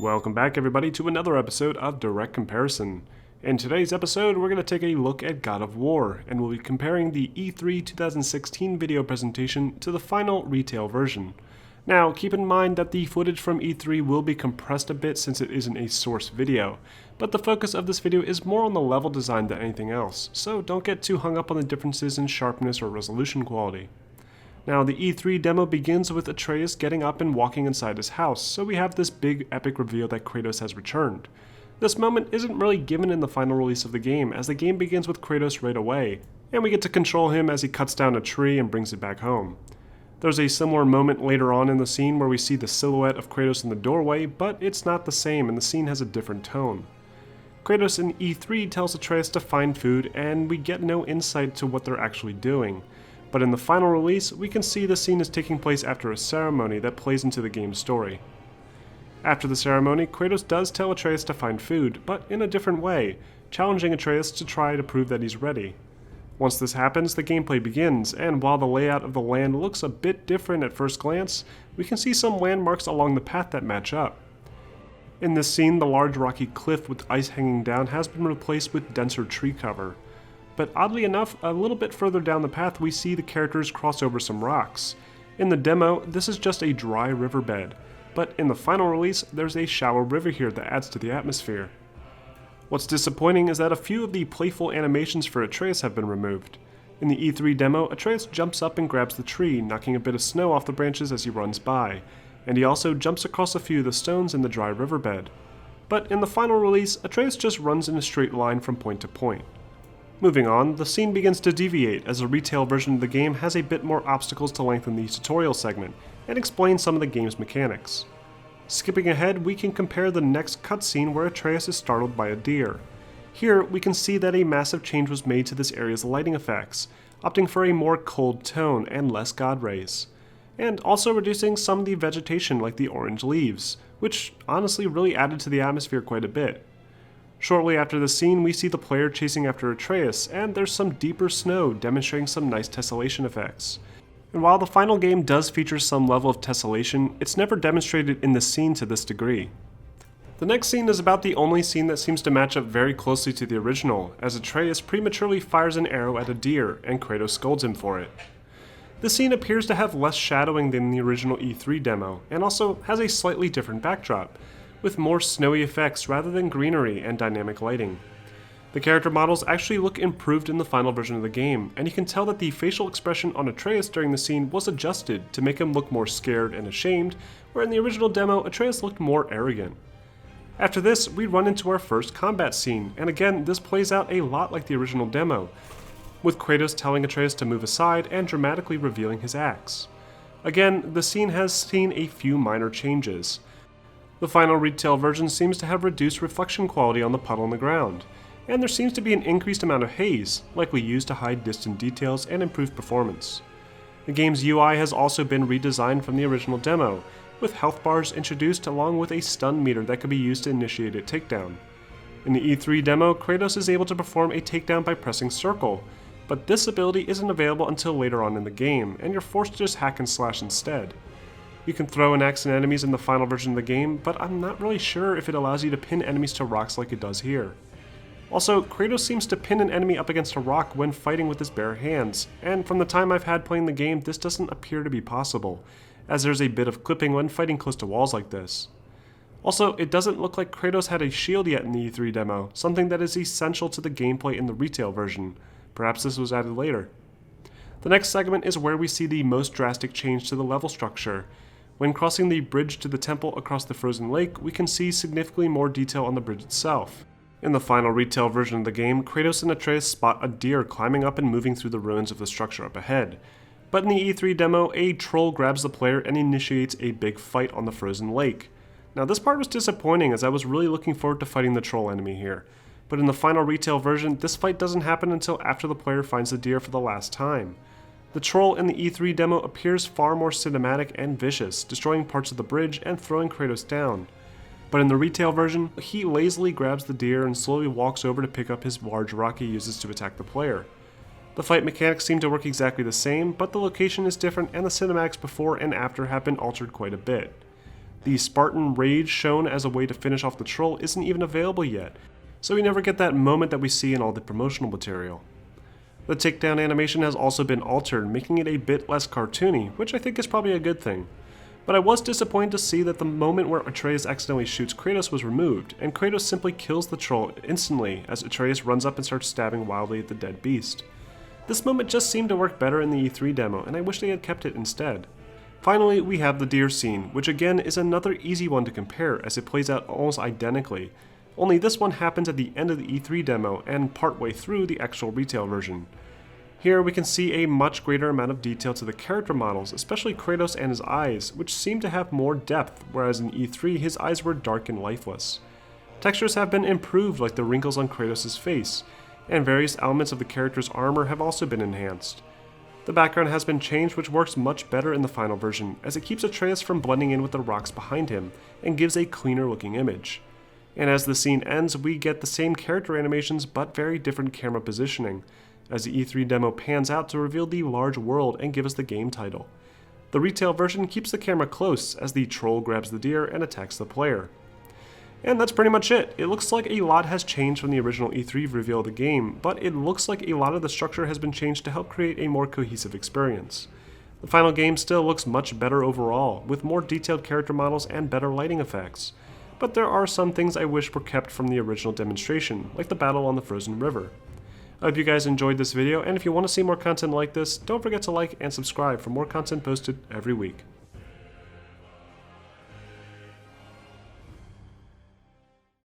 Welcome back everybody to another episode of Direct Comparison. In today's episode we're going to take a look at God of War, and we'll be comparing the E3 2016 video presentation to the final retail version. Now keep in mind that the footage from E3 will be compressed a bit since it isn't a source video, but the focus of this video is more on the level design than anything else, so don't get too hung up on the differences in sharpness or resolution quality. Now, the E3 demo begins with Atreus getting up and walking inside his house, so we have this big epic reveal that Kratos has returned. This moment isn't really given in the final release of the game, as the game begins with Kratos right away, and we get to control him as he cuts down a tree and brings it back home. There's a similar moment later on in the scene where we see the silhouette of Kratos in the doorway, but it's not the same and the scene has a different tone. Kratos in E3 tells Atreus to find food, and we get no insight to what they're actually doing. But in the final release, we can see the scene is taking place after a ceremony that plays into the game's story. After the ceremony, Kratos does tell Atreus to find food, but in a different way, challenging Atreus to try to prove that he's ready. Once this happens, the gameplay begins, and while the layout of the land looks a bit different at first glance, we can see some landmarks along the path that match up. In this scene, the large rocky cliff with ice hanging down has been replaced with denser tree cover. But oddly enough, a little bit further down the path we see the characters cross over some rocks. In the demo, this is just a dry riverbed, but in the final release, there's a shallow river here that adds to the atmosphere. What's disappointing is that a few of the playful animations for Atreus have been removed. In the E3 demo, Atreus jumps up and grabs the tree, knocking a bit of snow off the branches as he runs by, and he also jumps across a few of the stones in the dry riverbed. But in the final release, Atreus just runs in a straight line from point to point. Moving on, the scene begins to deviate as the retail version of the game has a bit more obstacles to lengthen the tutorial segment and explain some of the game's mechanics. Skipping ahead, we can compare the next cutscene where Atreus is startled by a deer. Here, we can see that a massive change was made to this area's lighting effects, opting for a more cold tone and less god rays, and also reducing some of the vegetation like the orange leaves, which honestly really added to the atmosphere quite a bit. Shortly after the scene, we see the player chasing after Atreus, and there's some deeper snow demonstrating some nice tessellation effects. And while the final game does feature some level of tessellation, it's never demonstrated in the scene to this degree. The next scene is about the only scene that seems to match up very closely to the original, as Atreus prematurely fires an arrow at a deer, and Kratos scolds him for it. This scene appears to have less shadowing than the original E3 demo, and also has a slightly different backdrop, with more snowy effects rather than greenery and dynamic lighting. The character models actually look improved in the final version of the game, and you can tell that the facial expression on Atreus during the scene was adjusted to make him look more scared and ashamed, where in the original demo, Atreus looked more arrogant. After this, we run into our first combat scene, and again, this plays out a lot like the original demo, with Kratos telling Atreus to move aside and dramatically revealing his axe. Again, the scene has seen a few minor changes. The final retail version seems to have reduced reflection quality on the puddle on the ground, and there seems to be an increased amount of haze, likely used to hide distant details and improve performance. The game's UI has also been redesigned from the original demo, with health bars introduced along with a stun meter that can be used to initiate a takedown. In the E3 demo, Kratos is able to perform a takedown by pressing circle, but this ability isn't available until later on in the game, and you're forced to just hack and slash instead. You can throw an axe at enemies in the final version of the game, but I'm not really sure if it allows you to pin enemies to rocks like it does here. Also, Kratos seems to pin an enemy up against a rock when fighting with his bare hands, and from the time I've had playing the game, this doesn't appear to be possible, as there's a bit of clipping when fighting close to walls like this. Also, it doesn't look like Kratos had a shield yet in the E3 demo, something that is essential to the gameplay in the retail version. Perhaps this was added later. The next segment is where we see the most drastic change to the level structure. When crossing the bridge to the temple across the frozen lake, we can see significantly more detail on the bridge itself. In the final retail version of the game, Kratos and Atreus spot a deer climbing up and moving through the ruins of the structure up ahead. But in the E3 demo, a troll grabs the player and initiates a big fight on the frozen lake. Now this part was disappointing, as I was really looking forward to fighting the troll enemy here. But in the final retail version, this fight doesn't happen until after the player finds the deer for the last time. The troll in the E3 demo appears far more cinematic and vicious, destroying parts of the bridge and throwing Kratos down. But in the retail version, he lazily grabs the deer and slowly walks over to pick up his large rock he uses to attack the player. The fight mechanics seem to work exactly the same, but the location is different and the cinematics before and after have been altered quite a bit. The Spartan Rage shown as a way to finish off the troll isn't even available yet, so we never get that moment that we see in all the promotional material. The takedown animation has also been altered, making it a bit less cartoony, which I think is probably a good thing. But I was disappointed to see that the moment where Atreus accidentally shoots Kratos was removed, and Kratos simply kills the troll instantly as Atreus runs up and starts stabbing wildly at the dead beast. This moment just seemed to work better in the E3 demo, and I wish they had kept it instead. Finally, we have the deer scene, which again is another easy one to compare as it plays out almost identically, only this one happens at the end of the E3 demo and partway through the actual retail version. Here we can see a much greater amount of detail to the character models, especially Kratos and his eyes, which seem to have more depth, whereas in E3 his eyes were dark and lifeless. Textures have been improved, like the wrinkles on Kratos' face, and various elements of the character's armor have also been enhanced. The background has been changed, which works much better in the final version, as it keeps Atreus from blending in with the rocks behind him, and gives a cleaner looking image. And as the scene ends, we get the same character animations but very different camera positioning, as the E3 demo pans out to reveal the large world and give us the game title. The retail version keeps the camera close as the troll grabs the deer and attacks the player. And that's pretty much it. It looks like a lot has changed from the original E3 reveal of the game, but it looks like a lot of the structure has been changed to help create a more cohesive experience. The final game still looks much better overall, with more detailed character models and better lighting effects. But there are some things I wish were kept from the original demonstration, like the battle on the frozen river. I hope you guys enjoyed this video, and if you want to see more content like this, don't forget to like and subscribe for more content posted every week.